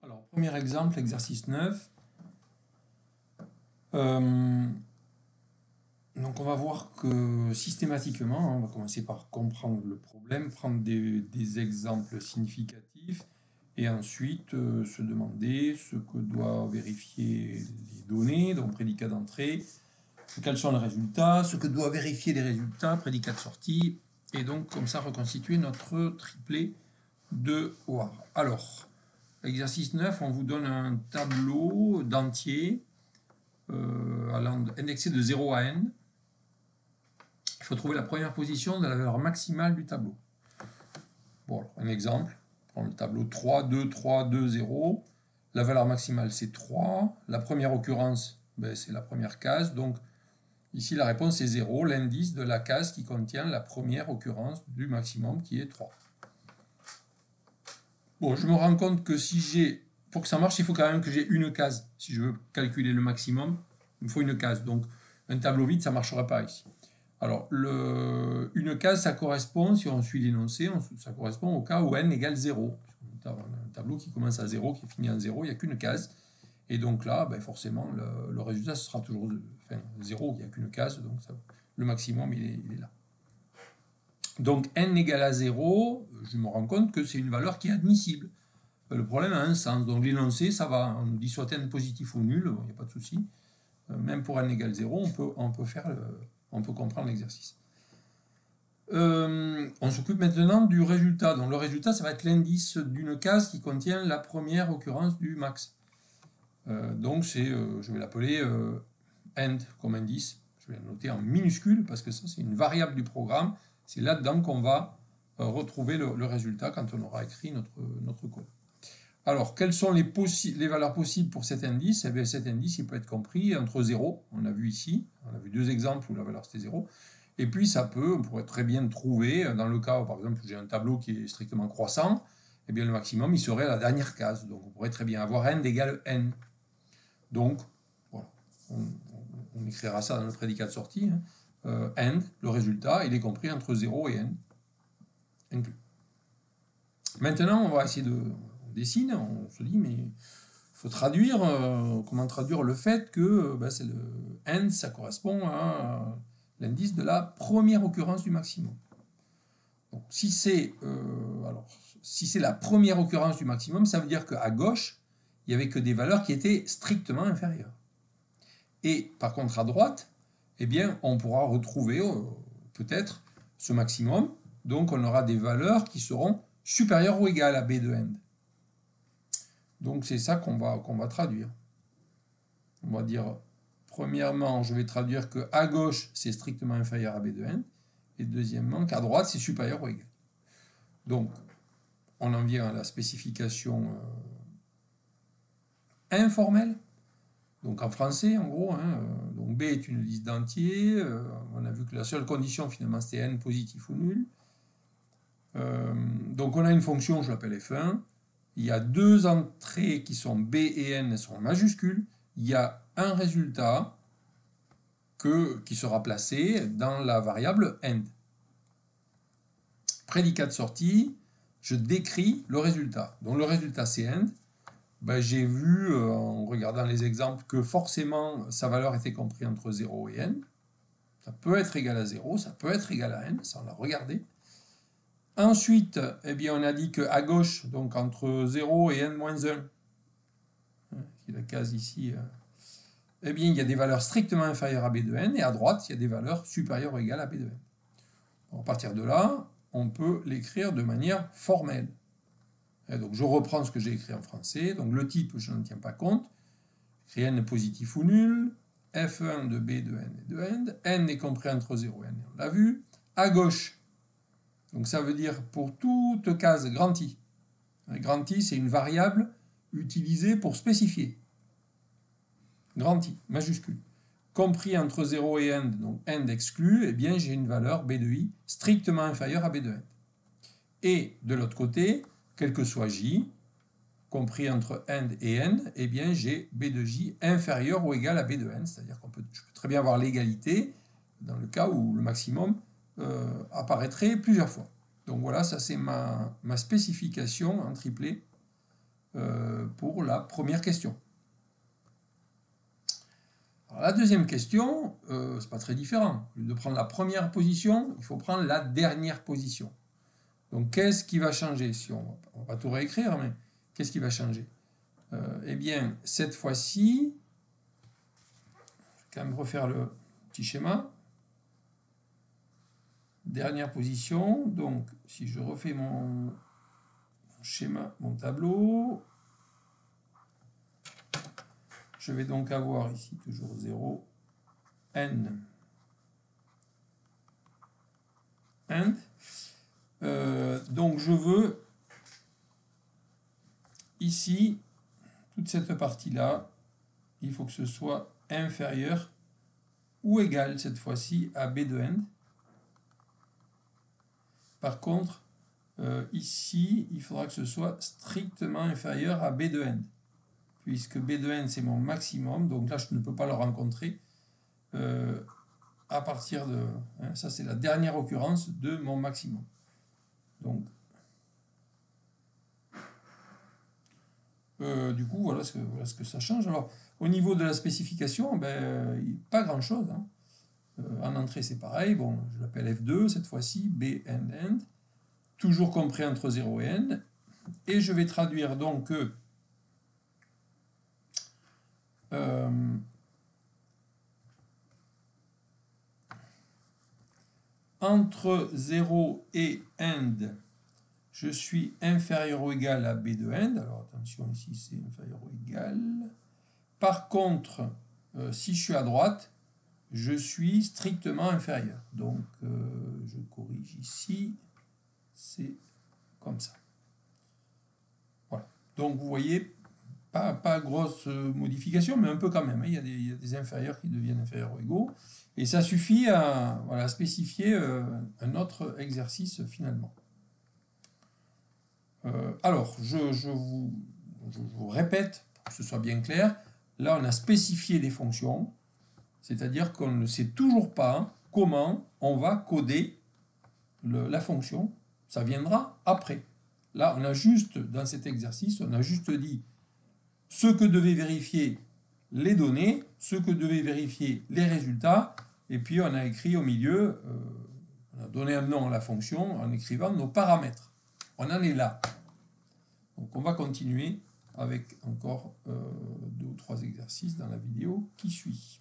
Alors, premier exemple, exercice 9. Donc, on va voir que systématiquement, on va commencer par comprendre le problème, prendre des exemples significatifs et ensuite se demander ce que doivent vérifier les données, donc prédicat d'entrée, quels sont les résultats, ce que doivent vérifier les résultats, prédicat de sortie, et donc comme ça reconstituer notre triplet de OAR. Alors, exercice 9, on vous donne un tableau d'entiers indexé de 0 à n. Il faut trouver la première position de la valeur maximale du tableau. Bon, alors, un exemple, on prend le tableau 3, 2, 3, 2, 0. La valeur maximale, c'est 3. La première occurrence, c'est la première case. Donc, ici, la réponse est 0, l'indice de la case qui contient la première occurrence du maximum, qui est 3. Bon, je me rends compte que si j'ai... Pour que ça marche, il faut quand même que j'ai une case. Si je veux calculer le maximum, il me faut une case. Donc, un tableau vide, ça ne marchera pas ici. Alors, une case, ça correspond, si on suit l'énoncé, ça correspond au cas où n égale 0. Un tableau qui commence à 0, qui finit en 0, il n'y a qu'une case. Et donc là, forcément, le résultat, ce sera toujours 0, il n'y a qu'une case, donc le maximum, il est là. Donc, n égale à 0, je me rends compte que c'est une valeur qui est admissible. Le problème a un sens. Donc, l'énoncé, ça va. On dit soit n positif ou nul, il n'y a pas de souci. Même pour n égale 0, on peut comprendre l'exercice. On s'occupe maintenant du résultat. Donc, le résultat, ça va être l'indice d'une case qui contient la première occurrence du max. Donc, je vais l'appeler end comme indice. Je vais le noter en minuscule parce que ça, c'est une variable du programme. C'est là-dedans qu'on va retrouver le résultat quand on aura écrit notre code. Alors, quelles sont les valeurs possibles pour cet indice? Eh bien, cet indice, il peut être compris entre 0, on l'a vu ici, on a vu deux exemples où la valeur c'était 0, et puis on pourrait très bien trouver, dans le cas où, par exemple, j'ai un tableau qui est strictement croissant, eh bien, le maximum, il serait la dernière case. Donc, on pourrait très bien avoir n égale n. Donc, voilà, on écrira ça dans le prédicat de sortie. N, le résultat, il est compris entre 0 et n inclus. Maintenant, on va essayer de... On dessine, on se dit, mais il faut traduire, comment traduire le fait que c'est le n, ça correspond à l'indice de la première occurrence du maximum. Donc, si c'est la première occurrence du maximum, ça veut dire qu'à gauche, il n'y avait que des valeurs qui étaient strictement inférieures. Et par contre, à droite, eh bien, on pourra retrouver peut-être ce maximum. Donc, on aura des valeurs qui seront supérieures ou égales à b de n. Donc, c'est ça qu'on va traduire. On va dire, premièrement, je vais traduire que à gauche, c'est strictement inférieur à b de n. Et deuxièmement, qu'à droite, c'est supérieur ou égal. Donc, on en vient à la spécification informelle. Donc, en français, en gros, donc B est une liste d'entiers. On a vu que la seule condition, finalement, c'était n positif ou nul. Donc, on a une fonction, je l'appelle f1. Il y a deux entrées qui sont b et n, elles sont en majuscules. Il y a un résultat qui sera placé dans la variable end. Prédicat de sortie, je décris le résultat. Donc, le résultat, c'est end. J'ai vu, en regardant les exemples, que forcément, sa valeur était comprise entre 0 et n. Ça peut être égal à 0, ça peut être égal à n, ça on l'a regardé. Ensuite, eh bien, on a dit qu'à gauche, donc entre 0 et n-1, qui est la case ici, eh bien, il y a des valeurs strictement inférieures à b de n, et à droite, il y a des valeurs supérieures ou égales à b de n. Donc, à partir de là, on peut l'écrire de manière formelle. Et donc, je reprends ce que j'ai écrit en français. Donc, le type, je n'en tiens pas compte. J'écris n positif ou nul, f1 de b de n et de n est compris entre 0 et n, on l'a vu. À gauche, donc ça veut dire pour toute case grand I. Grand I, c'est une variable utilisée pour spécifier. Grand I, majuscule. Compris entre 0 et n, donc n exclu, eh bien j'ai une valeur b de i strictement inférieure à b de n. Et de l'autre côté, quel que soit j, compris entre end et n, eh bien j'ai b de j inférieur ou égal à b de n, c'est-à-dire je peux très bien avoir l'égalité dans le cas où le maximum apparaîtrait plusieurs fois. Donc voilà, ça c'est ma spécification en triplet pour la première question. Alors, la deuxième question, c'est pas très différent. Au lieu de prendre la première position, il faut prendre la dernière position. Donc, qu'est-ce qui va changer? Si on va pas tout réécrire, mais qu'est-ce qui va changer? Eh bien, cette fois-ci, je vais quand même refaire le petit schéma. Dernière position, donc si je refais mon schéma, mon tableau, je vais donc avoir ici toujours 0, n, end. Donc je veux ici, toute cette partie-là, il faut que ce soit inférieur ou égal cette fois-ci à b de end. Par contre, ici, il faudra que ce soit strictement inférieur à b de n, puisque b de n c'est mon maximum, donc là je ne peux pas le rencontrer à partir de... Hein, ça c'est la dernière occurrence de mon maximum. Donc, du coup, voilà ce que ça change. Alors, au niveau de la spécification, ben, pas grand-chose. Hein. En entrée, c'est pareil. Bon, je l'appelle F2 cette fois-ci, B, end, toujours compris entre 0 et n. Et je vais traduire donc que entre 0 et end, je suis inférieur ou égal à b de end. Alors attention, ici c'est inférieur ou égal. Par contre, si je suis à droite, je suis strictement inférieur. Donc, je corrige ici. C'est comme ça. Voilà. Donc, vous voyez, pas grosse modification, mais un peu quand même. Hein. Il y a des inférieurs qui deviennent inférieurs ou égaux. Et ça suffit à voilà, spécifier un autre exercice finalement. Alors, je vous répète, pour que ce soit bien clair, là on a spécifié des fonctions, c'est-à-dire qu'on ne sait toujours pas comment on va coder la fonction, ça viendra après. Là, on a juste, dans cet exercice, on a juste dit ce que devaient vérifier les données, ce que devaient vérifier les résultats, et puis on a écrit au milieu, on a donné un nom à la fonction en écrivant nos paramètres. On en est là. Donc on va continuer avec encore 2 ou 3 exercices dans la vidéo qui suit.